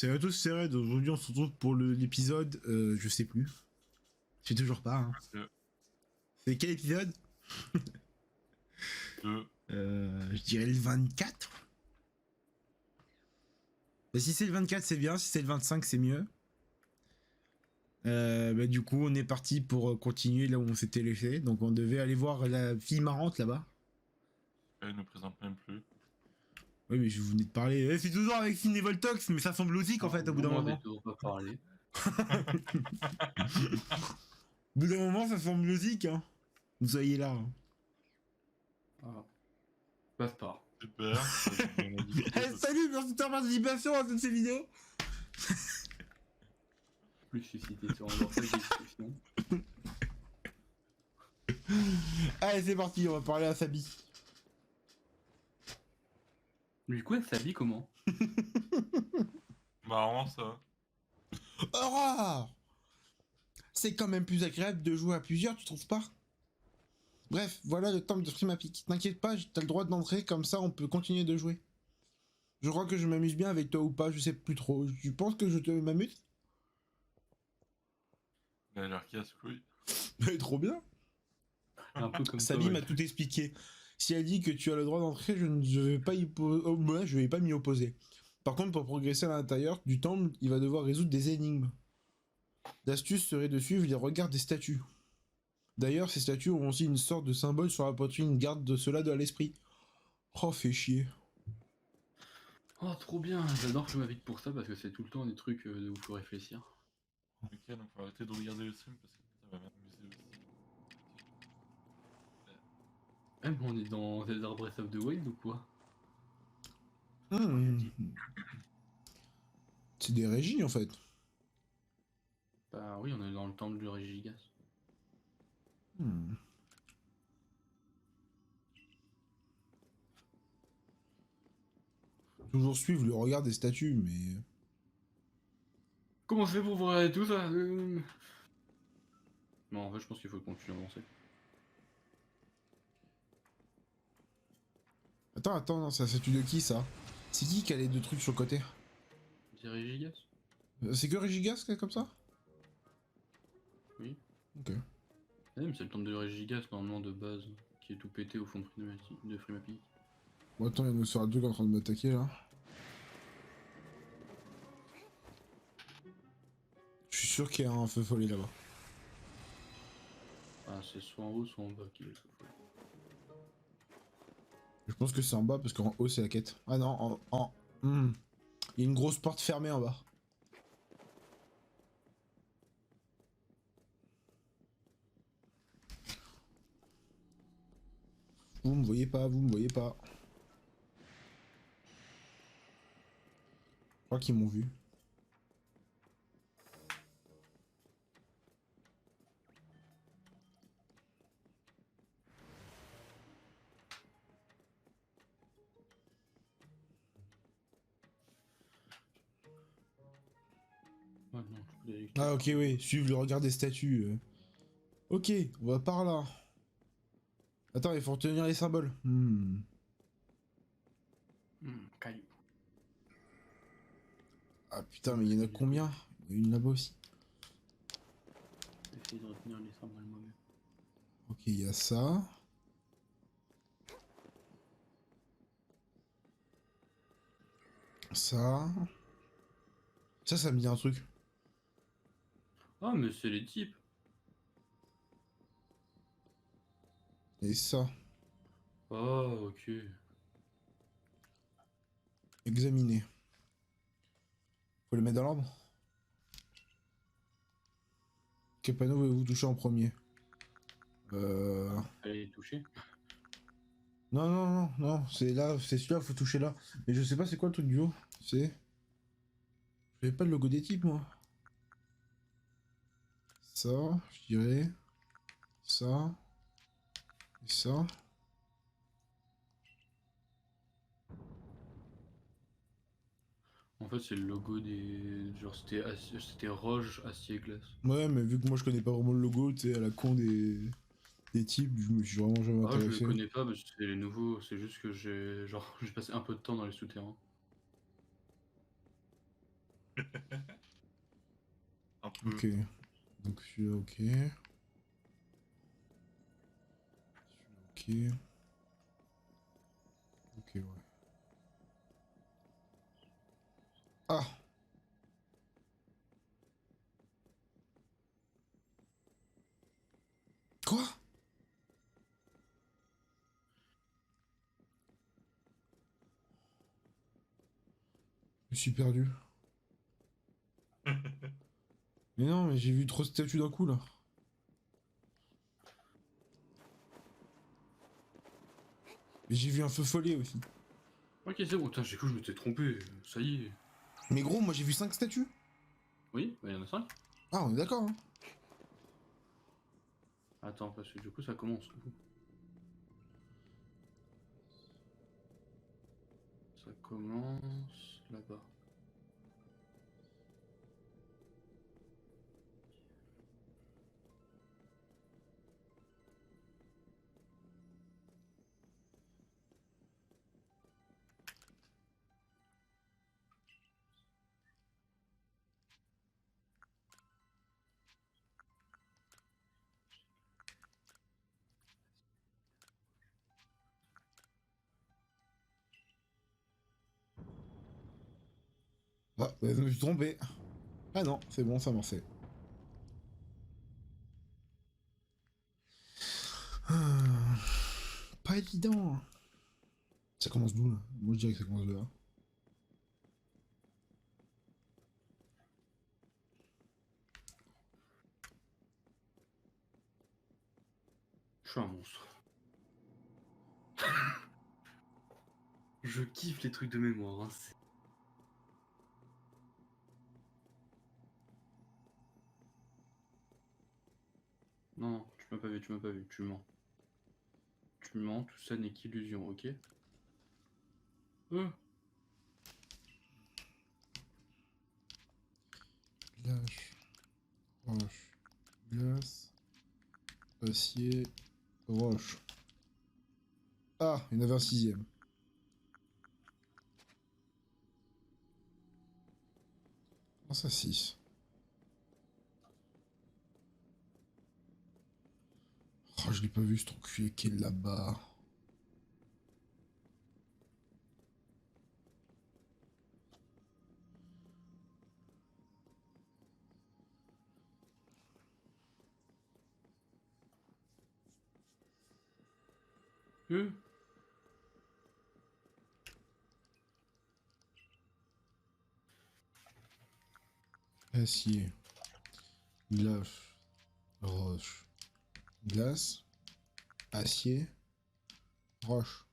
Salut à tous, c'est Red. Aujourd'hui, on se retrouve pour l'épisode. Je sais plus. Je sais toujours pas. Hein. C'est quel épisode? Je dirais le 24. Bah, si c'est le 24, c'est bien. Si c'est le 25, c'est mieux. Bah, du coup, on est parti pour continuer là où on s'était laissé. Donc, on devait aller voir la fille marrante là-bas. Elle ne présente même plus. Oui, mais je vous venais de parler. C'est toujours avec Cinevoltox, mais ça semble logique en fait au bout d'un moment. toujours pas parlé. Au bout d'un moment, ça semble logique. Hein. Vous soyez là. Hein. Ah. Passe pas. Super. Hey, salut, merci de ta participation à toutes ces vidéos. Plus suscité sur un portail de discussion. Allez, c'est parti, on va parler à Sabi. Du coup, elle s'habille comment? Marrant ça. Aurore! C'est quand même plus agréable de jouer à plusieurs, tu trouves pas? Bref, voilà le temple de Frimapic. T'inquiète pas, t'as le droit d'entrer, comme ça on peut continuer de jouer. Je crois que je m'amuse bien avec toi ou pas, je sais plus trop. Tu penses que je te m'amuse? Elle a l'air casse-couille. Mais trop bien! Un peu comme Sabi m'a tout expliqué. Si elle dit que tu as le droit d'entrer, je vais pas je vais pas m'y opposer. Par contre, pour progresser à l'intérieur du temple, il va devoir résoudre des énigmes. L'astuce serait de suivre les regards des statues. D'ailleurs, ces statues ont aussi une sorte de symbole sur la poitrine, garde de cela de l'esprit. Oh, fait chier. Oh, trop bien. J'adore que je m'invite pour ça parce que c'est tout le temps des trucs où il faut réfléchir. Ok, donc faut arrêter de regarder le stream parce que ça va m'amuser aussi. Eh, mais on est dans Zelda Breath of the Wild ou quoi? C'est des régies en fait. Bah oui, on est dans le temple du Régigas. Toujours suivre le regard des statues, mais... Comment c'est pour voir tout ça? Non, en fait, je pense qu'il faut continuer à avancer. Attends, non, c'est la statue de qui ça? C'est qui a les deux trucs sur le côté? C'est Régigas? C'est que Régigas qui est comme ça? Oui. Ok. Ah, mais c'est le temple de Régigas normalement de base qui est tout pété au fond de Frimapic. Bon, attends, il y a nos sœurs deux qui est en train de m'attaquer là. Je suis sûr qu'il y a un feu follet là-bas. Ah, c'est soit en haut, soit en bas qui est le feu. Je pense que c'est en bas parce qu'en haut c'est la quête. Ah non, Il y a une grosse porte fermée en bas. Vous me voyez pas, vous me voyez pas. Je crois qu'ils m'ont vu. Ah non, je peux aller. Ah ok, oui, suivre le regard des statues. Ok, on va par là. Attends, il faut retenir les symboles. Caillou. Ah putain, mais il y en a combien? Il y en a une là-bas aussi. Essayer de retenir les symboles moi-même. Ok, il y a ça. Ça. Ça me dit un truc. Ah, mais c'est les types. Et ça. Ah, ok. Examiner. Faut les mettre dans l'ordre. Quel panneau voulez-vous toucher en premier? Allez les toucher. Non, c'est là, c'est celui-là, faut toucher là. Mais je sais pas c'est quoi le truc du haut. C'est... J'avais pas le logo des types, moi. Ça, je dirais... Ça... Et ça... En fait, c'est le logo des. Genre, c'était Roche, Acier, Glace. Ouais, mais vu que moi je connais pas vraiment le logo, tu sais, à la con des types, je me suis vraiment jamais Ah, je le intéressé. connais pas parce que c'est les nouveaux, c'est juste que j'ai. Genre, j'ai passé un peu de temps dans les souterrains. Un peu. Ok. Donc celui-là, ok. Celui-là, ok. Ok, ouais. Ah! Quoi? Je me suis perdu. Mais non, mais j'ai vu trop de statues d'un coup là. Mais j'ai vu un feu follet aussi. Ok, c'est bon, putain, j'ai cru que je m'étais trompé. Ça y est. Mais gros, moi j'ai vu 5 statues. Oui, bah, il y en a 5. Ah, on est d'accord, hein. Attends, parce que du coup, ça commence où? Ça commence là-bas. Ah, bah, je me suis trompé. Ah non, c'est bon, ça marchait. Ah, pas évident. Ça commence d'où là? Moi je dirais que ça commence de là. Je suis un monstre. Je kiffe les trucs de mémoire. Hein. Non, non, tu m'as pas vu, tu m'as pas vu, tu mens. Tu mens, tout ça n'est qu'illusion, ok? Euh, Glace, roche, glace, acier, roche. Ah, il y en avait un sixième. Comment ça, 6? Oh, je l'ai pas vu, cet enculé qui est là-bas. euh. Acier, glace, roche, glace, acier, roche.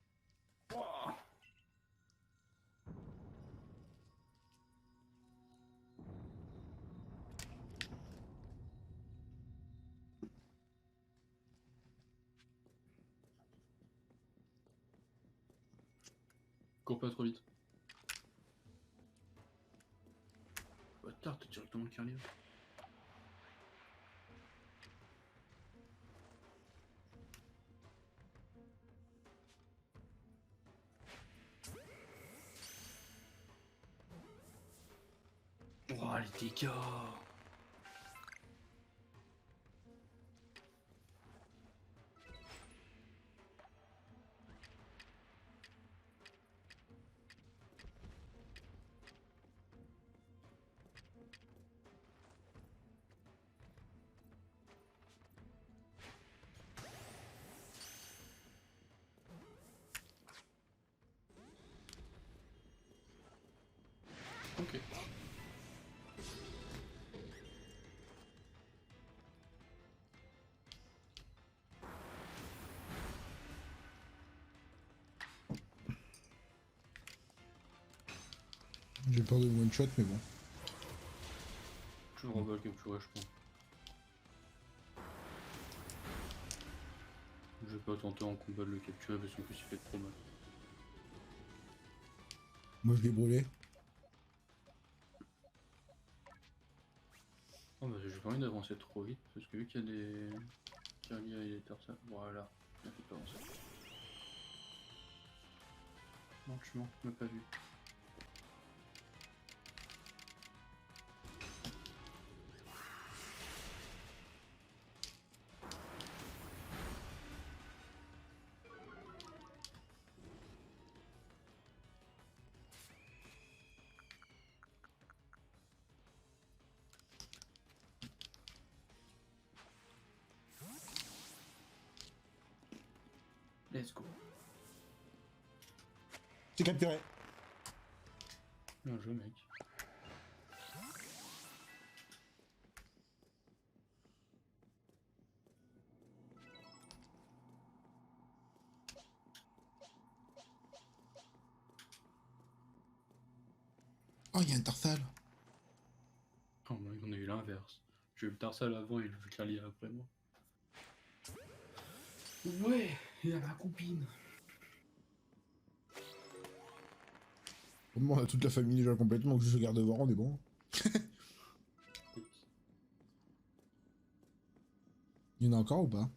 Cours pas trop vite. Bâtard, t'es directement le carrière. Oh, les dégâts! Ok. J'ai peur de one shot, mais bon. Je le le capturer, je pense. Je vais pas tenter en combat de le capturer parce qu'en plus il fait trop mal. Moi je l'ai brûlé. Oh bah j'ai pas envie d'avancer trop vite parce que vu qu'il y a des carrières et des terres, voilà, il a fait pas avancer. Non, tu mens, tu m'as pas vu. let's go. C'est capturé. Bien joué, mec. Oh, il y a un tarsal. Oh, mec, on a eu l'inverse. J'ai eu le Tarsal avant et le Clalier après moi. Ouais, il y a ma copine. Bon, on a toute la famille déjà complètement, donc juste le garde-voir, on est bon. Il y en a encore ou pas?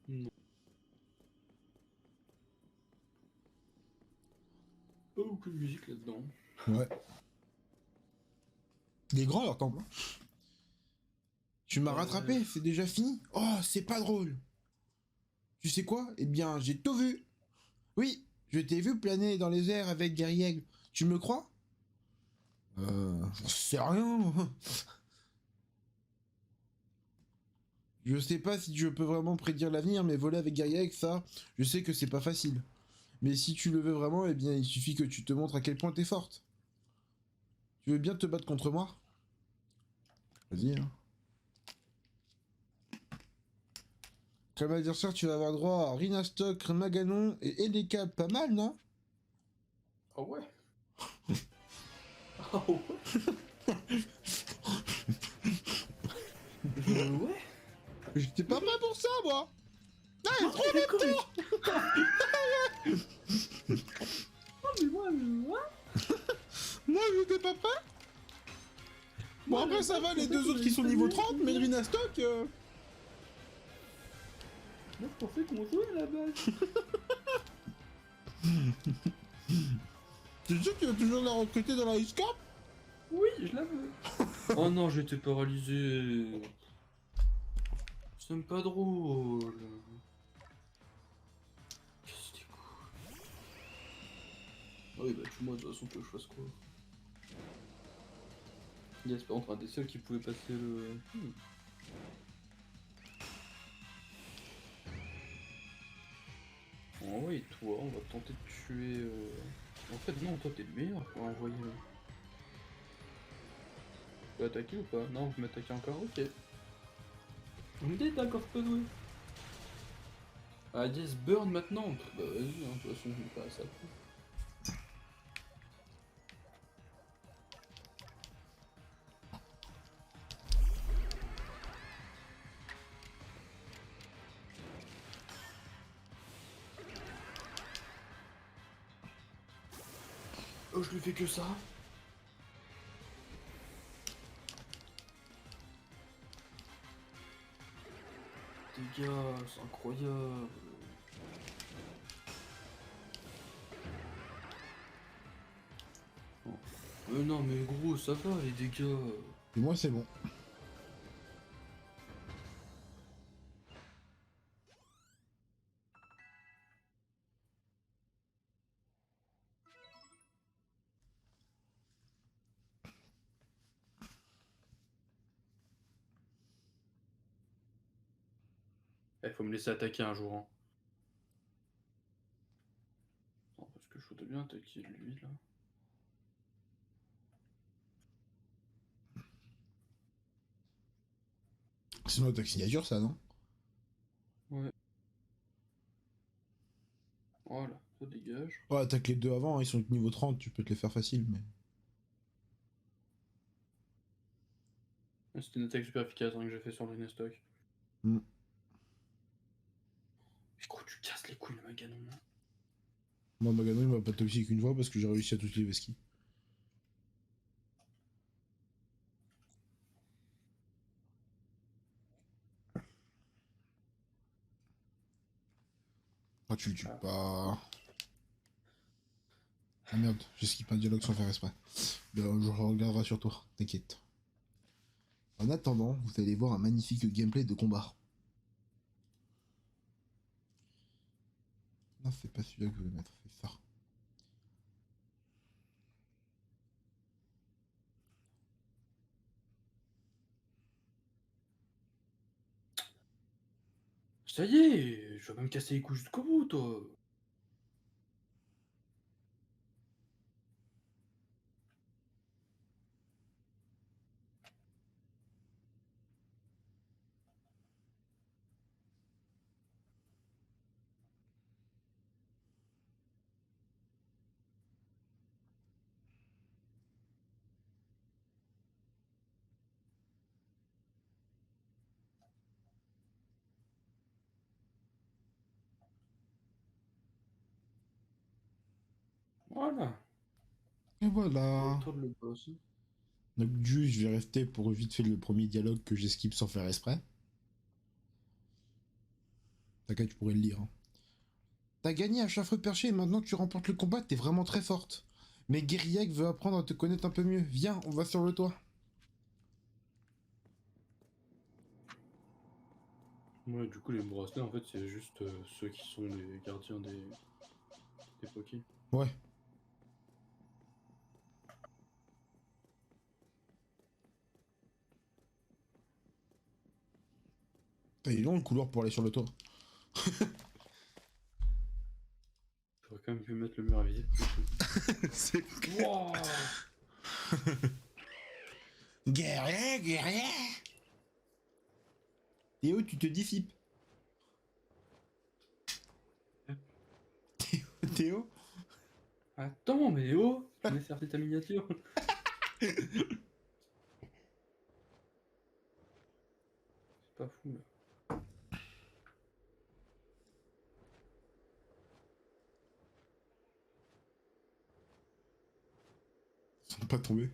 Non. Pas beaucoup de musique là-dedans. Ouais. Il est grand leur temple. Hein. Tu m'as rattrapé, c'est déjà fini. Oh, c'est pas drôle. Tu sais quoi? Eh bien, j'ai tout vu. Oui, je t'ai vu planer dans les airs avec des règles. Tu me crois? J'en sais rien. Je sais pas si je peux vraiment prédire l'avenir, mais voler avec Gariek, ça, je sais que c'est pas facile. Mais si tu le veux vraiment, eh bien, il suffit que tu te montres à quel point t'es forte. Tu veux bien te battre contre moi? Vas-y, hein. Comme adversaire, tu vas avoir droit à Rhinastock, Maganon et Eleka. Pas mal, non? Ah ouais. Ah ouais. Ouais. J'étais pas prêt pour ça, moi! Ah, il est trop d'accord. Oh mais moi. Moi, j'étais pas prêt! Bon, après, ça va, les deux autres qui sont niveau 30, mais le Rhinastock... Moi je pensais qu'on jouait à la base. T'es sûr que tu veux toujours la recruter dans la Ice Cup? Oui, je la veux. Oh non, j'étais paralysé. C'est même pas drôle. C'était cool. Oui, bah tu moi de toute façon que je fasse quoi. Yes, par contre, un des seuls qui pouvait passer le. Oh oui, toi, on va tenter de tuer. En fait, non, toi t'es le meilleur pour envoyer. Tu peux attaquer ou pas? Non, vous m'attaquez encore? Ok. Vous me dites d'accord, pas doué. Ah, yes, burn maintenant. Bah vas-y, hein, de toute façon, je vais pas à ça. Oh, je lui fais que ça. Dégâts, c'est incroyable. Oh. Non, mais gros, ça va les dégâts. Et moi, c'est bon. Faut me laisser attaquer un jour. Hein. Non, parce que je voudrais bien attaquer lui là. C'est notre signature, ça, non? Ouais. Voilà, ça dégage. Ouais, attaque les deux avant, hein, ils sont niveau 30, tu peux te les faire facile, mais... C'était une attaque super efficace hein, que j'ai fait sur le Nestock. Mm. Mais gros, tu casses les couilles, le Maganon. Moi, Maganon, il m'a pas toxique une fois parce que j'ai réussi à tous les skis. Ah, tu le tues pas. Ah merde, j'ai skippé un dialogue sans faire exprès. Ben, je regarderai sur toi, t'inquiète. En attendant, vous allez voir un magnifique gameplay de combat. Non, c'est pas celui-là que je vais mettre, c'est ça. Ça y est, je vais pas me casser les couilles jusqu'au bout, toi. Voilà. Et voilà. Autour de le boss. Donc juste, je vais rester pour vite fait le premier dialogue que j'esquive sans faire exprès. T'inquiète, tu pourrais le lire. Hein. T'as gagné à chaque feu perché et maintenant que tu remportes le combat, t'es vraiment très forte. Mais Guérillac veut apprendre à te connaître un peu mieux. Viens, on va sur le toit. Ouais, du coup, les bracelets, en fait, c'est juste ceux qui sont les gardiens des Pokés. Ouais. Il est long le couloir pour aller sur le toit. J'aurais quand même pu mettre le mur invisible. C'est... Wouah. Guerrier, guerrier. Théo, tu te dissipes. Théo. Attends, mais oh, tu m'as servi ta miniature. C'est pas fou, là. Ils sont pas tombés.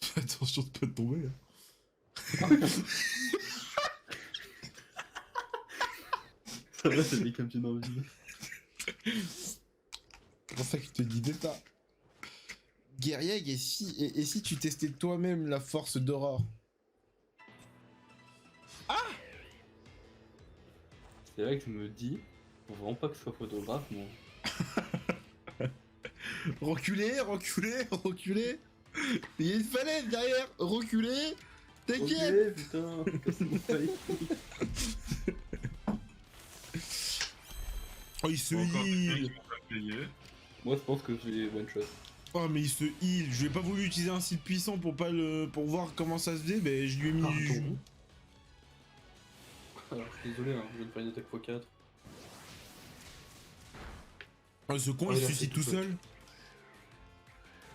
Fais attention de pas tomber. Là. Ça va, c'est des captures en vie. C'est pour ça que je te disais ça. Guerrier, et si tu testais toi-même la force d'Aurore? C'est vrai que je me dis, faut vraiment pas que je sois photographe, moi. Reculez, reculez, reculez. Il y a une falaise derrière. Reculez. T'inquiète. Ok, putain, casse mon faille. Oh, il se Encore des mecs heal. qui vont pas payer. Moi, je pense que j'ai one shot. Oh, mais il se heal. Je n'ai pas voulu utiliser un site puissant pour pas le, pour voir comment ça se faisait, mais je lui ai mis. Pardon. Alors, je suis désolé, hein, je viens de faire une attaque x4. Oh, ce con, Oh, il il se a suicide fait tout tout seul.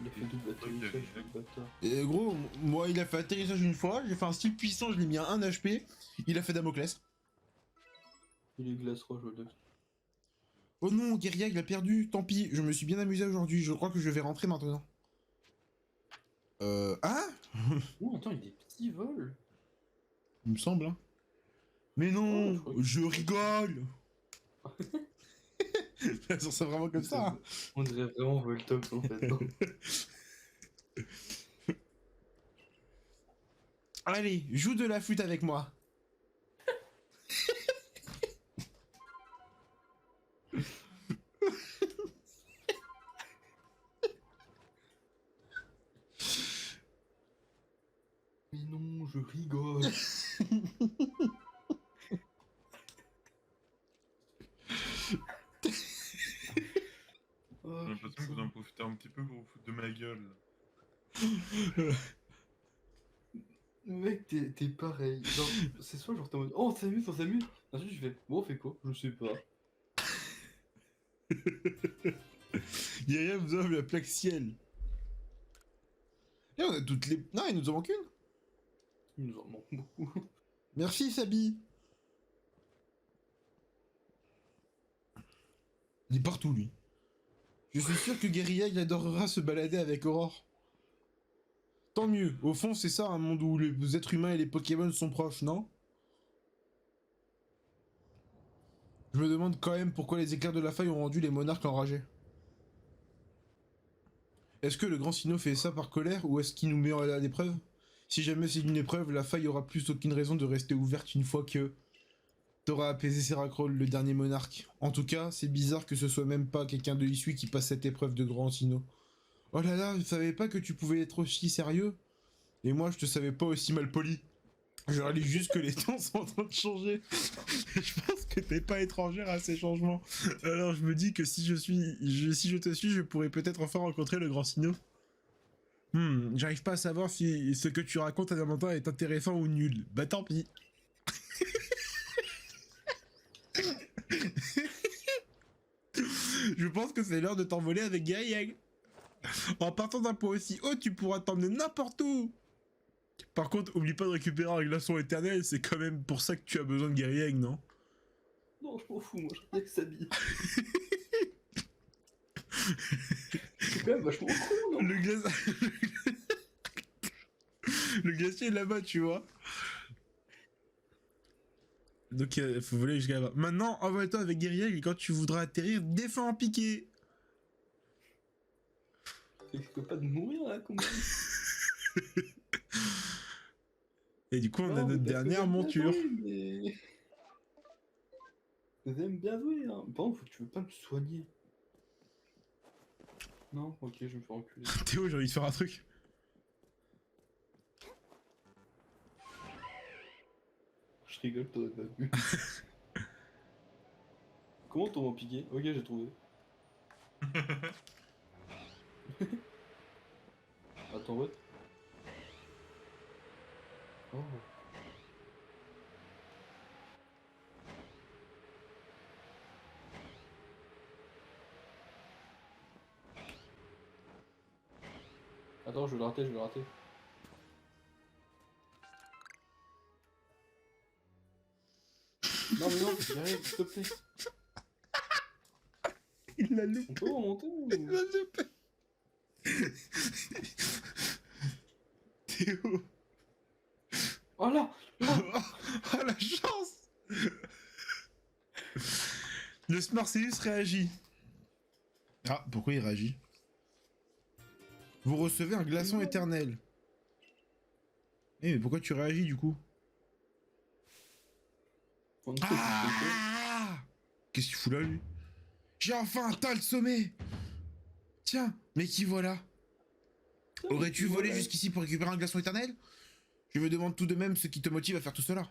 Il a fait double atterrissage, je suis le bâtard. Et gros, moi, il a fait atterrissage une fois. J'ai fait un style puissant, je l'ai mis à 1 HP. Il a fait Damoclès. Il est glace roche, Woldex. Oh non, Guerrier, il a perdu. Tant pis, je me suis bien amusé aujourd'hui. Je crois que je vais rentrer maintenant. Ah, Oh, attends, il y a des petits vols. il me semble, hein. Mais Oh, non, je crois que- je rigole. C'est vraiment comme ça. Hein. On dirait vraiment Voltox en fait. Allez, joue de la flûte avec moi. Mais non, je rigole. Oh, J'ai l'impression que vous en profitez un petit peu pour vous foutre de ma gueule. mec, t'es pareil. Genre, c'est soit genre t'es en mode oh, on s'amuse, on s'amuse. Ensuite, je fais bon, on fait quoi? Je sais pas. Guerrier vous offre la plaque ciel. Et on a toutes les. Non, il nous en manque une. Il nous en manque beaucoup. Merci, Sabi. Il est partout, lui. Je suis sûr que Guerilla, il adorera se balader avec Aurore. Tant mieux. Au fond, c'est ça un monde où les êtres humains et les Pokémon sont proches, non? Je me demande quand même pourquoi les éclairs de la faille ont rendu les monarques enragés. Est-ce que le grand Sinnoh fait ça par colère ou est-ce qu'il nous met à l'épreuve? Si jamais c'est une épreuve, la faille aura plus aucune raison de rester ouverte une fois que t'auras apaisé Seracrol, le dernier monarque. En tout cas, c'est bizarre que ce soit même pas quelqu'un de Hisui qui passe cette épreuve de grand Sinnoh. Oh là là, je savais pas que tu pouvais être aussi sérieux. Et moi, je te savais pas aussi mal poli. Je réalise juste que les temps sont en train de changer. Je pense que t'es pas étrangère à ces changements. Alors je me dis que si si je te suis, je pourrais peut-être enfin rencontrer le grand Sino. J'arrive pas à savoir si ce que tu racontes à Diamantin est intéressant ou nul. Bah tant pis. Je pense que c'est l'heure de t'envoler avec Gaïeg. En partant d'un point aussi haut, tu pourras t'emmener n'importe où. Par contre, oublie pas de récupérer un glaçon éternel, c'est quand même pour ça que tu as besoin de Gaïeg, non? Non, je m'en fous, moi, je rien que s'habille. C'est quand même vachement cool, non? Le glace... Le glacier est là-bas, tu vois. Donc faut voler jusqu'à là-bas. Maintenant, envoie-toi avec Gaïeg et quand tu voudras atterrir, défends en piqué. Tu risques pas de mourir là, combien? Et du coup, on a Non, mais notre parce que dernière j'aime bien monture. jouer, mais... J'aime bien jouer, hein. Par contre, faut que tu veux pas me soigner. Non, ok, je vais me faire enculer. Théo, j'ai envie de faire un truc. Je rigole, t'aurais pas vu. Comment t'en vas piquer? Ok, j'ai trouvé. Attends, what? Oh. Attends, je vais le rater, je vais le rater. Non mais non, j'arrive, s'il te plaît. Il l'a loupé. On peut remonter ou... Il l'a loupé. Théo. Oh là, là. Oh la chance. Le Smarceus réagit. Ah, pourquoi il réagit? Vous recevez un glaçon éternel. Eh, mais pourquoi tu réagis du coup? On ne sait plus ce que c'est. Ah! Qu'est-ce qu'il fout là, lui? J'ai enfin atteint le sommet! Tiens, mais qui voilà? Aurais-tu volé jusqu'ici pour récupérer un glaçon éternel? Je me demande tout de même ce qui te motive à faire tout cela.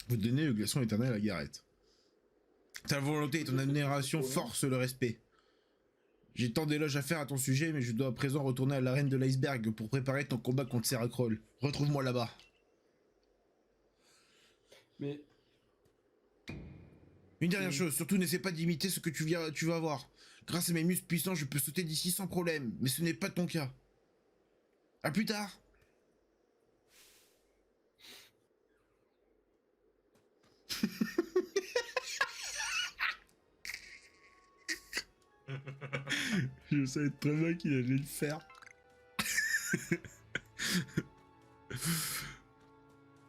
Vous donnez le glaçon éternel à Gareth. Ta volonté et ton admiration forcent le respect. J'ai tant d'éloges à faire à ton sujet, mais je dois à présent retourner à l'arène de l'iceberg pour préparer ton combat contre Seracroll. Retrouve-moi là-bas. Mais... Une dernière chose, surtout n'essaie pas d'imiter ce que tu vas voir. Grâce à mes muscles puissants, je peux sauter d'ici sans problème, mais ce n'est pas ton cas. À plus tard. Je savais très bien qu'il allait le faire.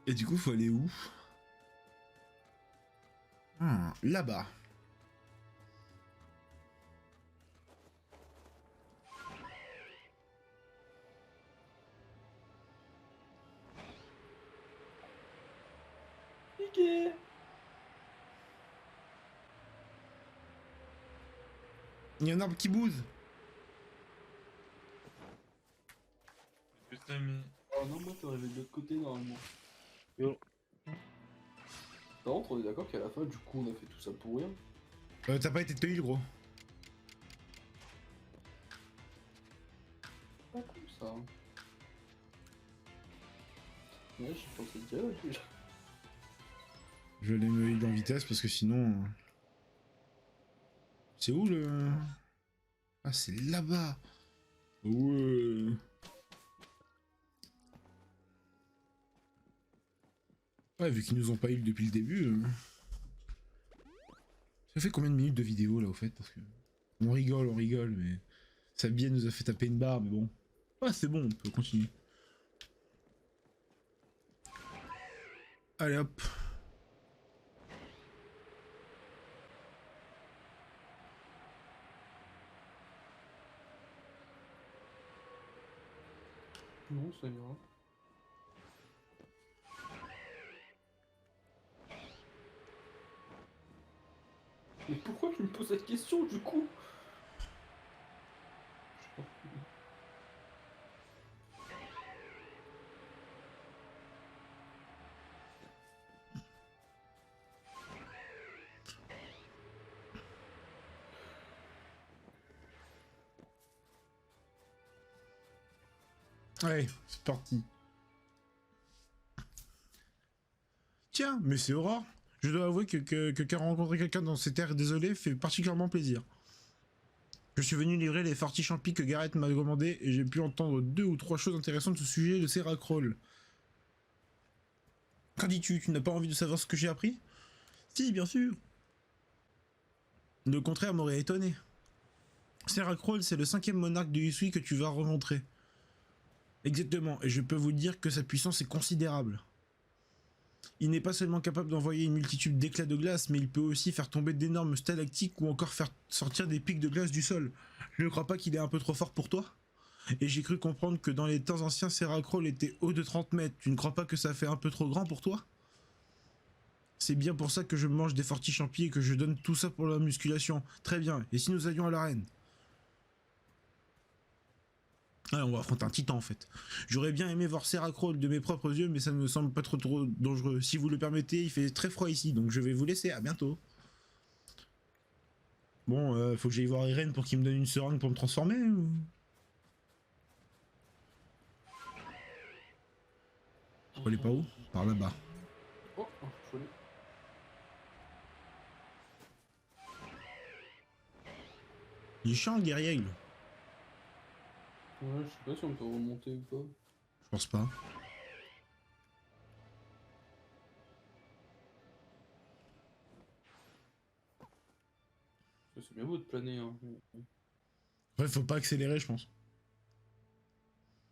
Et du coup, faut aller où? Là-bas. Piqué. Il y a un arbre qui bouge. Qu'est-ce que t'as mis? Oh non, moi t'aurais de l'autre côté normalement. Yo. Par contre, on est d'accord qu'à la fin, du coup, on a fait tout ça pour rien. T'as pas été cueilli, gros. Pas comme ça. Hein. Ouais, je suis censé te dire déjà. Je vais aller me heal en vitesse parce que sinon... C'est où le... Ah, c'est là-bas. Ouais. Ouais, vu qu'ils nous ont pas heal depuis le début... Ça fait combien de minutes de vidéo là au fait? Parce que... on rigole, mais... Sabien nous a fait taper une barre, mais bon. Ah, c'est bon, on peut continuer. Allez hop. Non, ça ira. Mais pourquoi je me pose cette question du coup? Ouais, c'est parti. Tiens, mais c'est Aurore. Je dois avouer que rencontrer quelqu'un dans ces terres désolées fait particulièrement plaisir. Je suis venu livrer les fartis champis que Gareth m'a commandé et j'ai pu entendre 2 ou 3 choses intéressantes au sujet de ces racrolls. Qu'en dis-tu? Tu n'as pas envie de savoir ce que j'ai appris? Si, bien sûr. Le contraire m'aurait étonné. Seracrol, c'est le 5e monarque de Usui que tu vas rencontrer. Exactement, et je peux vous dire que sa puissance est considérable. Il n'est pas seulement capable d'envoyer une multitude d'éclats de glace, mais il peut aussi faire tomber d'énormes stalactites ou encore faire sortir des pics de glace du sol. Je ne crois pas qu'il est un peu trop fort pour toi? Et j'ai cru comprendre que dans les temps anciens, Seracrol était haut de 30 mètres. Tu ne crois pas que ça fait un peu trop grand pour toi? C'est bien pour ça que je mange des fortis champis et que je donne tout ça pour la musculation. Très bien, et si nous allions à l'arène? Ouais, on va affronter un titan en fait. J'aurais bien aimé voir Seracrol de mes propres yeux, mais ça ne me semble pas trop dangereux. Si vous le permettez, il fait très froid ici, donc je vais vous laisser, à bientôt. Bon, faut que j'aille voir Irène pour qu'il me donne une seringue pour me transformer ou... Faut aller par où? Par là-bas. Oh, un follet. Il est chiant le guerrier aigle. Ouais, je sais pas si on peut remonter ou pas. Je pense pas. C'est bien beau de planer, hein. Ouais, faut pas accélérer, je pense.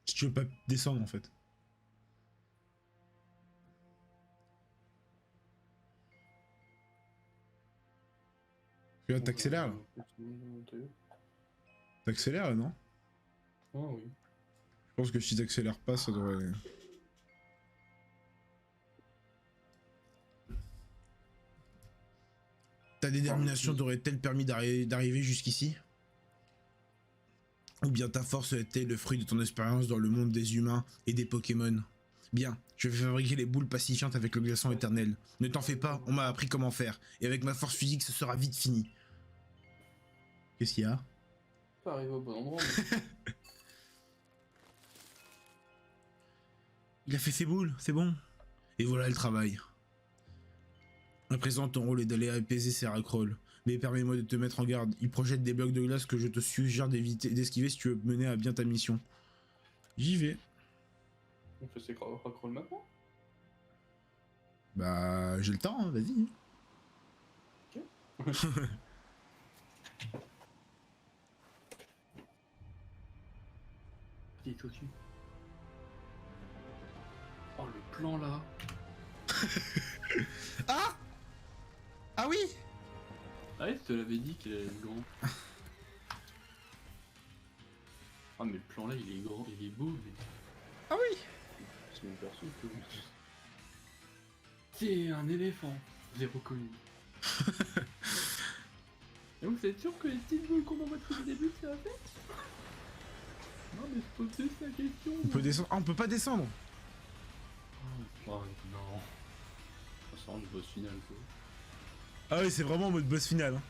Si tu veux pas descendre en fait. Tu vois, t'accélères là. T'accélères là, non? Ah oui. Je pense que si t'accélères pas, ça devrait aller. Ta détermination t'aurait-elle permis d'arriver jusqu'ici? Ou bien ta force était le fruit de ton expérience dans le monde des humains et des Pokémon? Bien, je vais fabriquer les boules pacifiantes avec le glaçon éternel. Ne t'en fais pas, on m'a appris comment faire. Et avec ma force physique, ce sera vite fini. Qu'est-ce qu'il y a? Pas arrivé au bon endroit. Mais... Il a fait ses boules, c'est bon. Et voilà le travail. À présent, ton rôle est d'aller apaiser Seracrol. Mais permets-moi de te mettre en garde. Il projette des blocs de glace que je te suggère d'esquiver si tu veux mener à bien ta mission. J'y vais. On fait ses racrolls maintenant? Bah, j'ai le temps, hein, vas-y. Ok. Il est au-dessus. Oh, le plan là. Ah! Ah oui! Ah ouais, je te l'avais dit qu'il allait être grand. Ah mais le plan là, il est grand, il est beau, mais... Ah oui! C'est mon perso que... C'est un éléphant, j'ai reconnu. Et vous êtes sûr que les petites boules qu'on envoie depuis le début, c'est la fête? Non mais je pose juste la question. On peut descendre. Ah, on peut pas descendre! Oh non. Ça sent le boss final quoi. Ah oui, c'est vraiment en mode boss final. Hein.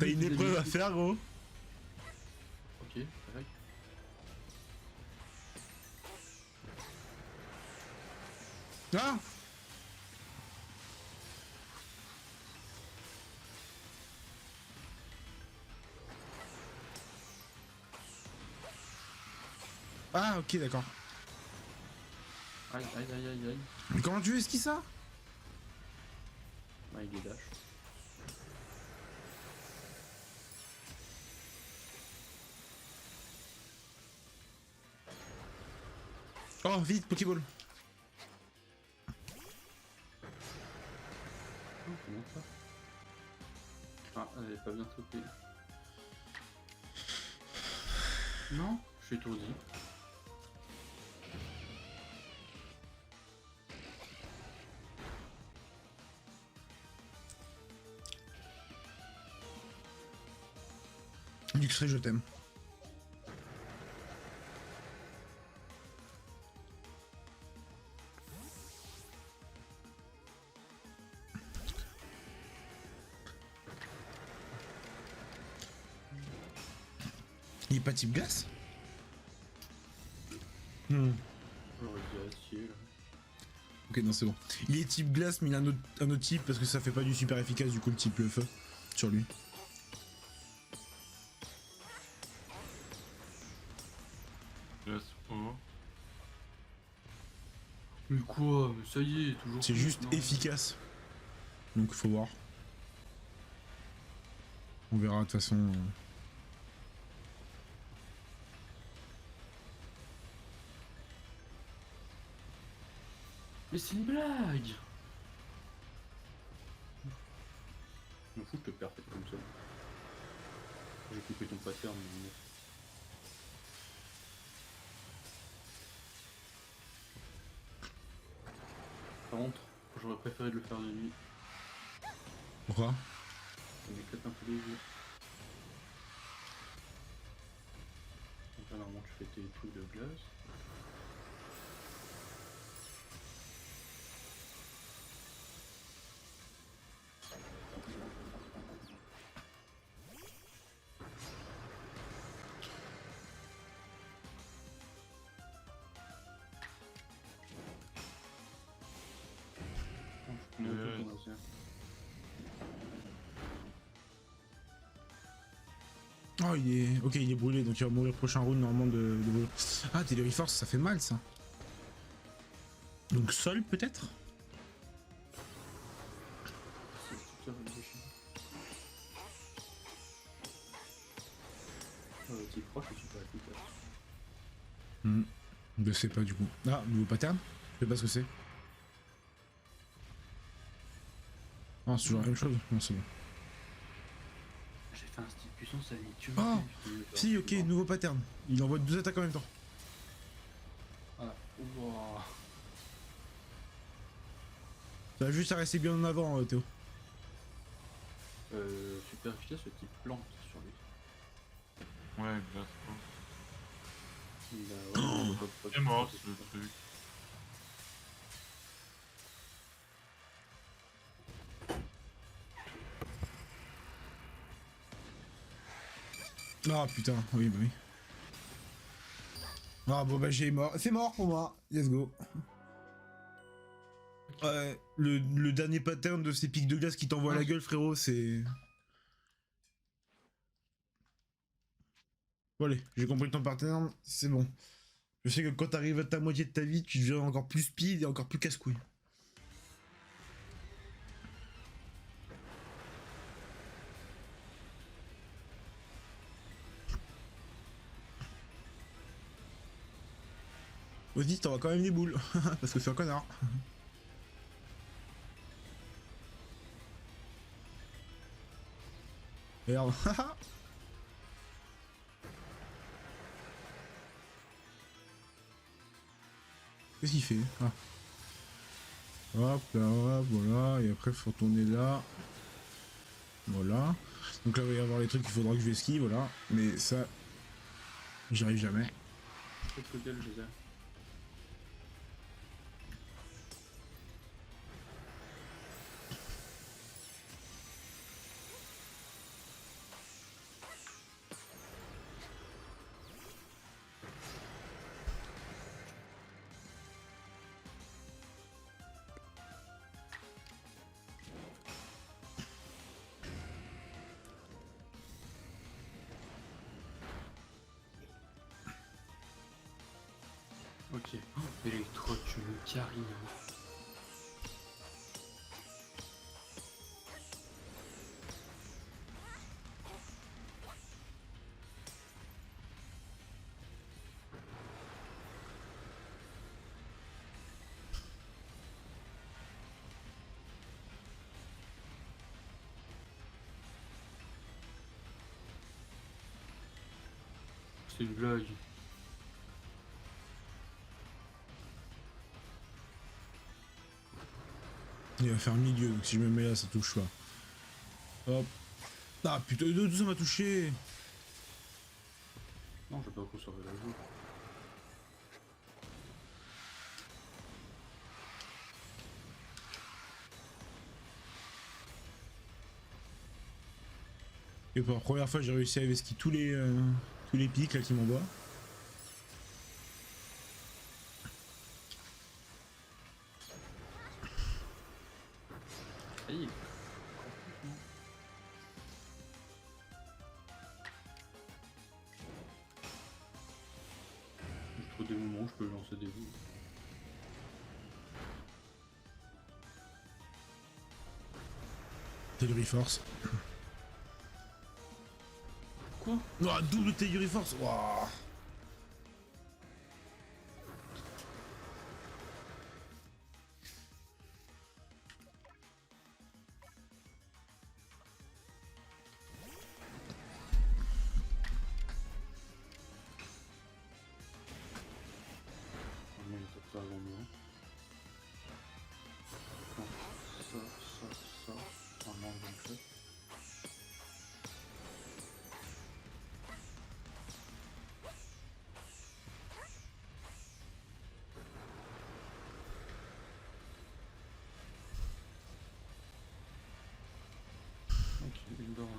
T'as une épreuve à faire, gros. Ok, correct. Ah! Ah, ok, d'accord. Aïe aïe aïe aïe aïe. Mais comment tu esquives ça? Ah, il est dash. Oh, vite, Pokéball. Oh, comment ça? Ah, elle est pas bien sauté. Non, je suis étourdi. Luxray, je t'aime. Il est pas type glace? Hmm. J'aurais dit acier là. Ok, non, c'est bon. Il est type glace, mais il a un autre type parce que ça fait pas du super efficace du coup le type le feu sur lui. Glace eau. Mais quoi? Mais ça y est, toujours. C'est plus, juste non. efficace. Donc faut voir. On verra de toute façon. Mais c'est une blague! Je m'en fous, je te perds comme ça. J'ai coupé ton pattern, mais... Par contre, j'aurais préféré de le faire de nuit. Pourquoi? Ça m'éclate un peu les yeux. Donc là, normalement, tu fais tes trucs de glace. Non, je prends tout ton ancien. Oh il est. Ok il est brûlé donc il va mourir prochain round normalement de brûlure. Ah Delivery Force ça fait mal ça. Donc sol peut-être? C'est tout ça, le déchet. Type proche, je suis pas efficace. Je sais pas du coup. Ah nouveau pattern? Je sais pas ce que c'est. Ah c'est toujours la même chose. Non c'est bon. J'ai fait un style puissance à lecture. Oh si ok nouveau pattern. Il envoie 2 attaques en même temps. Ah, ouah. Ça va juste à rester bien en avant Théo. Super efficace le type plante sur lui. Ouais, glace eau. Il a vraiment pas de C'est mort ce truc. Ah putain oui bah oui. Ah bon bah j'ai mort. C'est mort pour moi. Let's go. Ouais, le dernier pattern de ces pics de glace qui t'envoient à la gueule frérot c'est... Bon allez, j'ai compris ton pattern, c'est bon. Je sais que quand t'arrives à ta moitié de ta vie, tu deviens encore plus speed et encore plus casse-couille. Vas-y, t'auras quand même des boules, parce que c'est un connard. Merde. Qu'est-ce qu'il fait? Ah. Hop là, hop, voilà, et après faut tourner là. Voilà. Donc là il va y avoir les trucs qu'il faudra que je esquive, voilà. Mais ça, j'y arrive jamais. Peut-être que je les ai. Ok. Oh, Electro, tu me carries. C'est une blague. Il va faire milieu, donc si je me mets là, ça touche pas. Hop. Ah putain, tout ça m'a touché. Non, je vais pas conserver la joue. Et pour la première fois, j'ai réussi à esquiver tous les pics là qui m'envoient. il est complètement. Je trouve des moments où je peux lancer des bouts. Telluri Force. Quoi? Oh, double Telluri Force. Waouh. Oh non, il tape pas avant moi. Non, ça. Un manque de fait. Ok, une barre là.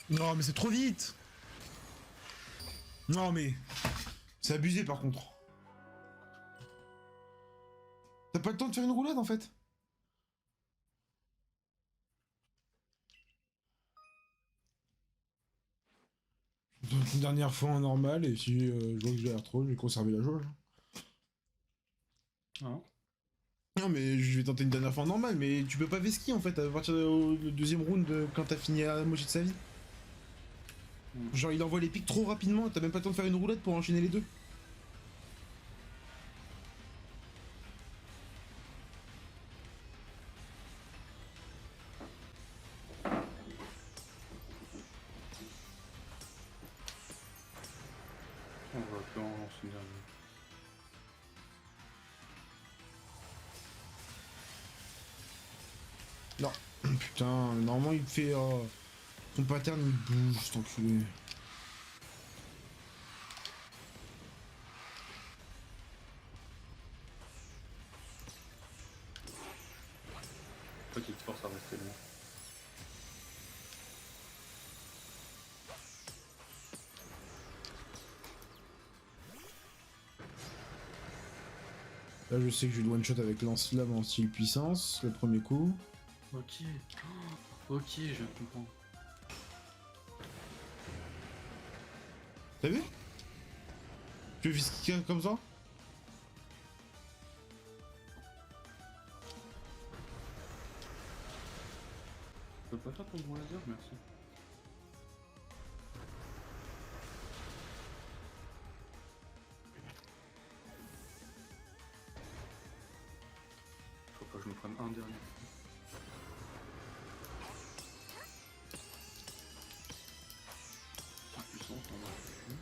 Non, mais c'est trop vite. Non, mais c'est abusé par contre. T'as pas le temps de faire une roulade en fait. Donc, une dernière fois en normal et si je vois que j'ai l'air trop, je vais conserver la jauge. Ah. Non mais je vais tenter une dernière fois en normal, mais tu peux pas vesquiller en fait à partir du deuxième round quand t'as fini à la moitié de sa vie. Genre il envoie les pics trop rapidement, t'as même pas le temps de faire une roulette pour enchaîner les deux. On va plus en lancer une dernière. Non. Putain, normalement il fait... son pattern il bouge, cet enculé. En fait, il te force à rester loin. Là je sais que je vais one shot avec lance-flamme en style puissance, le premier coup. Ok. Oh, ok, je comprends. T'as vu? Tu veux visquiller comme ça? Tu peux pas faire ton gros laser, merci. Faut pas que je me prenne un dernier. C'est puissant, on va plus.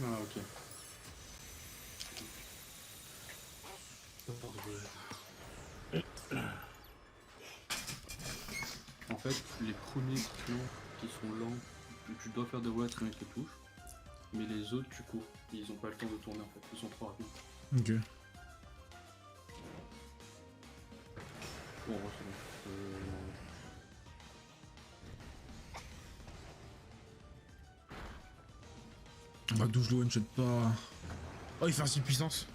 Ah, ok. En fait, les premiers clans qui sont lents, tu dois faire des roulades avec les touches, mais les autres, tu cours. Ils ont pas le temps de tourner en fait, ils sont trop rapides. Ok. Bon, c'est bon. Bah d'où je le one shot pas. Oh il fait un 6 puissance.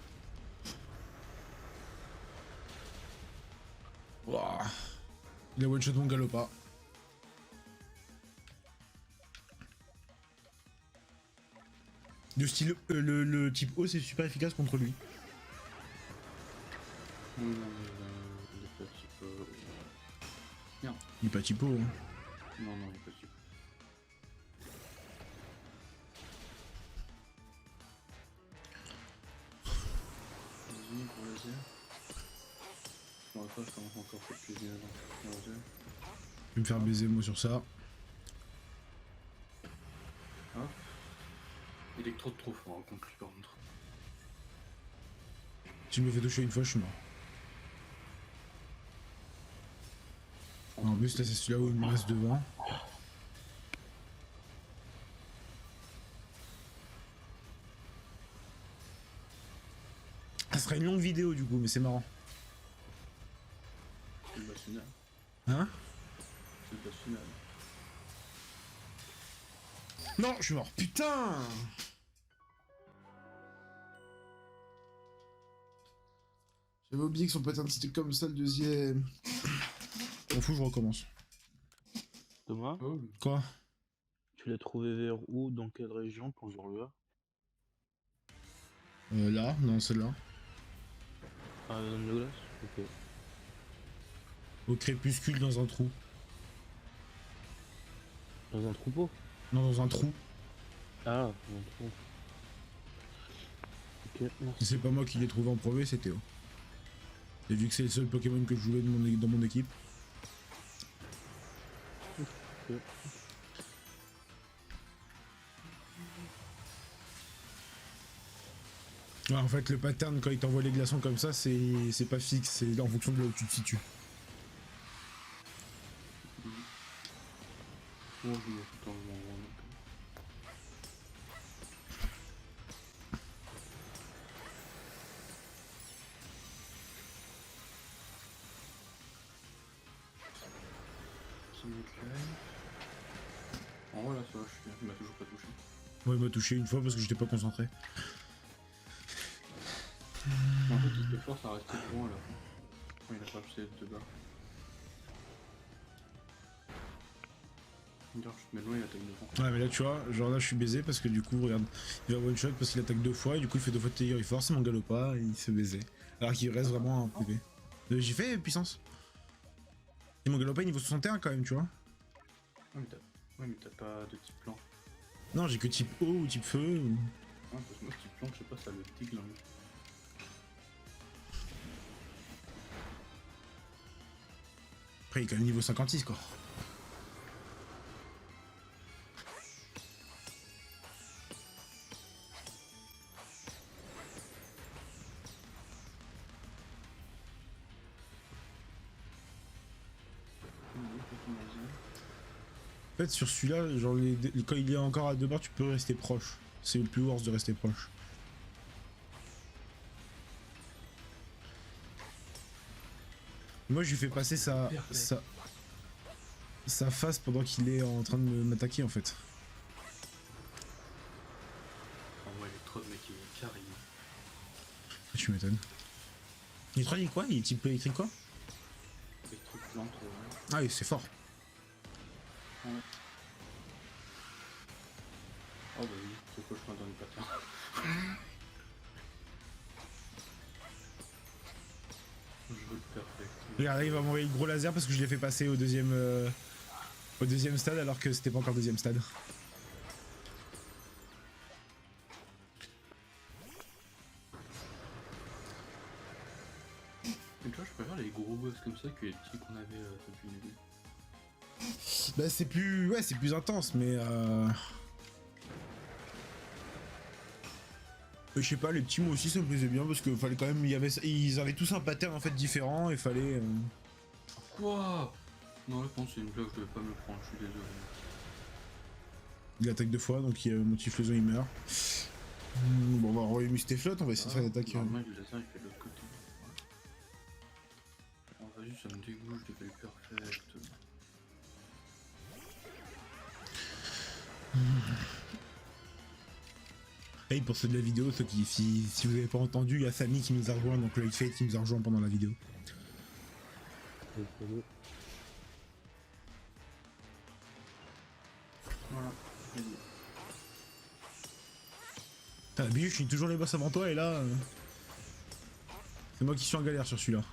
Wouah. Il a one shot mon Galopa. De style le type O c'est super efficace contre lui. Non, il est pas type. Merde. Il est pas typo hein. Non, il est pas type. Vas-y, pour laser. Bon, après, je commence encore à faire plaisir dans le laser. Je vais me faire baiser moi sur ça. Hop. Il est trop fort contre lui par contre. Si je me fais toucher une fois je suis mort. En plus là c'est celui-là où il me reste devant. Ça sera une longue vidéo du coup mais c'est marrant. C'est le boss final. Hein? C'est le boss final. Non je suis mort. Putain. J'avais oublié que son pattern c'était comme ça le deuxième. M'en fous je recommence. Thomas, Oh, Quoi? tu l'as trouvé vers où? Dans quelle région ton joueur? Là, non celle-là. Ah, zone de glace? Ok. Au crépuscule dans un trou. Dans un troupeau? Non dans un trou. Ah, dans un trou. Ok, merci. C'est pas moi qui l'ai trouvé en premier, c'est Théo. Et vu que c'est le seul Pokémon que je jouais dans mon équipe. Ok. Ouais, en fait, le pattern quand il t'envoie les glaçons comme ça, c'est pas fixe, c'est en fonction de là où tu te situes. bon, je me fous dans le moment. En vrai là ça va, je suis bien, il m'a toujours pas touché. Moi, il m'a touché une fois parce que j'étais pas concentré. Mais en fait il te force à rester devant à la fin. Quand il a pas poussé de bas. D'ailleurs je te mets loin, il attaque devant. Ouais, mais là, tu vois, genre là, je suis baisé parce que du coup, regarde, il va one shot parce qu'il attaque deux fois et du coup, il fait deux fois de TI, il force mon Galopa et il se fait baiser. Alors qu'il reste vraiment un PV. J'ai fait puissance. Et mon Galopa est niveau 61 quand même, tu vois. Ouais mais t'as pas de type plan. Non, j'ai que type eau ou type feu. Ou... Ouais, parce que moi ce type plan, je sais pas, ça le tigle. Hein. Après, il est quand même niveau 56 quoi. En fait, sur celui-là, genre quand il est encore à 2 barres, tu peux rester proche. C'est le plus worst de rester proche. Moi, je lui fais passer sa face pendant qu'il est en train de m'attaquer en fait. En vrai, il est trop de mecs qui est carré. Tu m'étonnes. Il est 3 quoi? Il est type électrique quoi? Les trucs plantes, ouais. Ah oui, c'est fort. Ouais. Oh bah oui, c'est quoi je crois dans le pattern. Je veux le perfect. Regarde, il va m'envoyer le gros laser parce que je l'ai fait passer au deuxième stade alors que c'était pas encore le deuxième stade. Mais tu vois, je préfère les gros boss comme ça que les petits qu'on avait depuis le début. Bah c'est plus... Ouais, c'est plus intense, mais je sais pas, les petits moi aussi ça me plaisait bien parce que fallait quand même... Ils avaient tous un pattern en fait différent et fallait... Quoi? Non, là, je pense que c'est une blague, je devais pas me le prendre, je suis désolé. Il attaque deux fois, donc mon Typhlosion il meurt. Bon, on va envoyer Mustéflotte, on va essayer de faire l'attaque. Normalement, le laser il fait de l'autre côté. Oh, vas-y, ça me dégoûte, je devais le perfect. Hey, pour ceux de la vidéo, ceux qui, si vous avez pas entendu, il y a Samy qui nous a rejoint, donc le Fate qui nous a rejoint pendant la vidéo. Voilà, je l'ai dit. Putain, Biju, je suis toujours les boss avant toi et là... c'est moi qui suis en galère sur celui-là.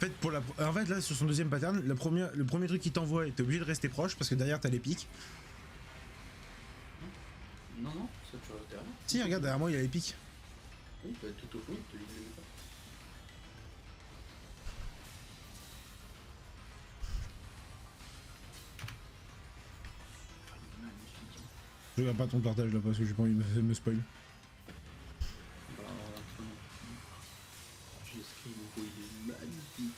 En fait, là, sur son deuxième pattern, le premier truc qu'il t'envoie, t'es obligé de rester proche parce que derrière t'as les pics. Non, non, ça tu vas derrière. Si, regarde, derrière moi il y a les pics. Oui, bah tout au fond, tu les pas. Je regarde pas ton partage là parce que j'ai pas envie de me spoil. Bah, j'ai écrit le beau, il est magnifique.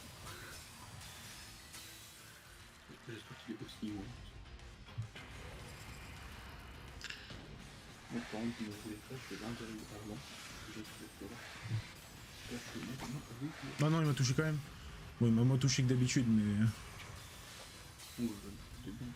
J'espère qu'il est aussi haut. Mon parent qui me voulait faire, je vais l'intérieur avant. Je vais le Non, non, il m'a touché quand même. Bon, il m'a moins touché que d'habitude, mais... Oh, c'était bon.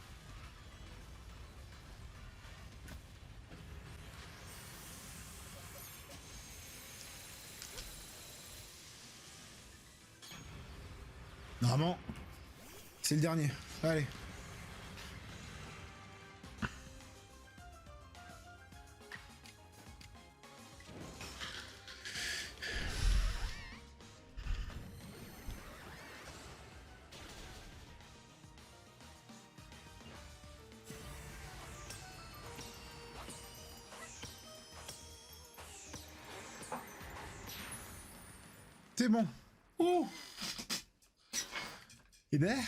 Normalement, c'est le dernier. Allez. C'est bon. Oh. Et ben...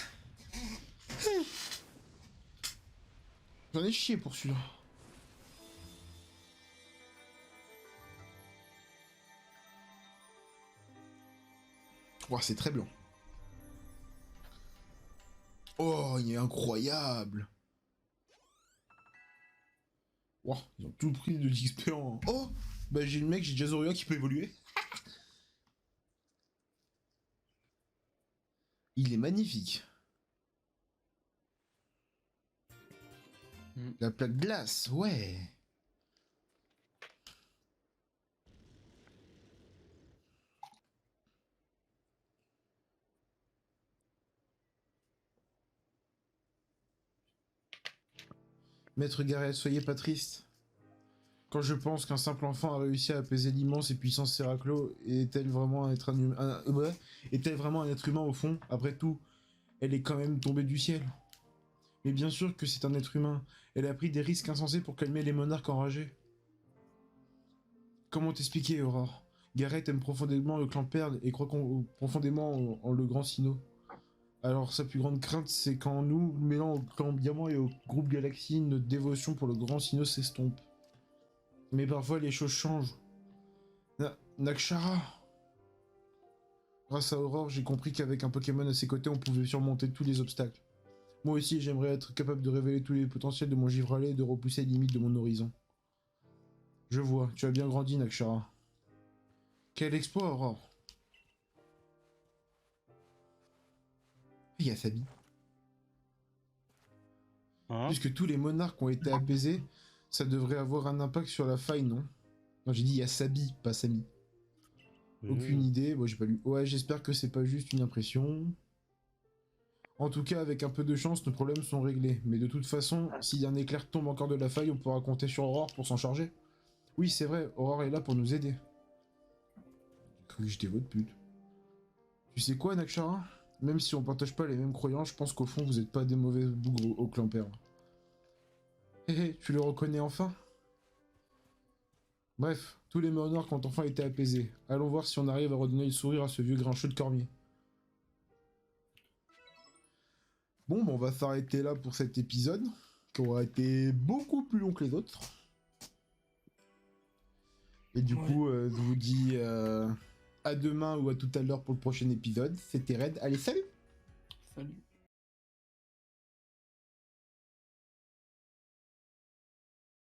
J'en ai chié pour celui-là. Ouah, c'est très blanc. Oh, il est incroyable. Ouah, ils ont tout pris de l'XP en... Oh, bah j'ai le mec, j'ai Jazoria qui peut évoluer. Il est magnifique. La plaque glace, ouais. Maître Gareth, soyez pas triste. Quand je pense qu'un simple enfant a réussi à apaiser l'immense et puissant Séraclo, est-elle vraiment un être est-elle vraiment un être humain au fond? Après tout, elle est quand même tombée du ciel. Mais bien sûr que c'est un être humain. Elle a pris des risques insensés pour calmer les monarques enragés. Comment t'expliquer, Aurore? Gareth aime profondément le clan Perle et croit profondément en le grand Sino. Alors sa plus grande crainte, c'est quand nous, mêlant au clan Diamant et au groupe Galaxy, notre dévotion pour le grand Sino s'estompe. Mais parfois les choses changent. Nakshara. Grâce à Aurore, j'ai compris qu'avec un Pokémon à ses côtés, on pouvait surmonter tous les obstacles. Moi aussi, j'aimerais être capable de révéler tous les potentiels de mon Givralet et de repousser les limites de mon horizon. Je vois, tu as bien grandi, Nakshara. Quel exploit, Aurore. Il y a Sabi. Hein? Puisque tous les monarques ont été apaisés, ça devrait avoir un impact sur la faille, non? Non, j'ai dit il y a Sabi, pas Sami. Aucune idée, moi j'ai pas lu. Ouais, j'espère que c'est pas juste une impression. En tout cas, avec un peu de chance, nos problèmes sont réglés. Mais de toute façon, si un éclair tombe encore de la faille, on pourra compter sur Aurore pour s'en charger. Oui, c'est vrai, Aurore est là pour nous aider. J'ai cru que j'étais votre pute. Tu sais quoi, Nakshara? Même si on partage pas les mêmes croyances, je pense qu'au fond, vous êtes pas des mauvais bougres au clan Perle. Hé hé, tu le reconnais enfin? Bref, tous les monarques ont enfin été apaisés. Allons voir si on arrive à redonner le sourire à ce vieux grincheux de Cormier. Bon, on va s'arrêter là pour cet épisode, qui aura été beaucoup plus long que les autres. Et du coup, je vous dis à demain ou à tout à l'heure pour le prochain épisode. C'était Red. Allez, salut! Salut.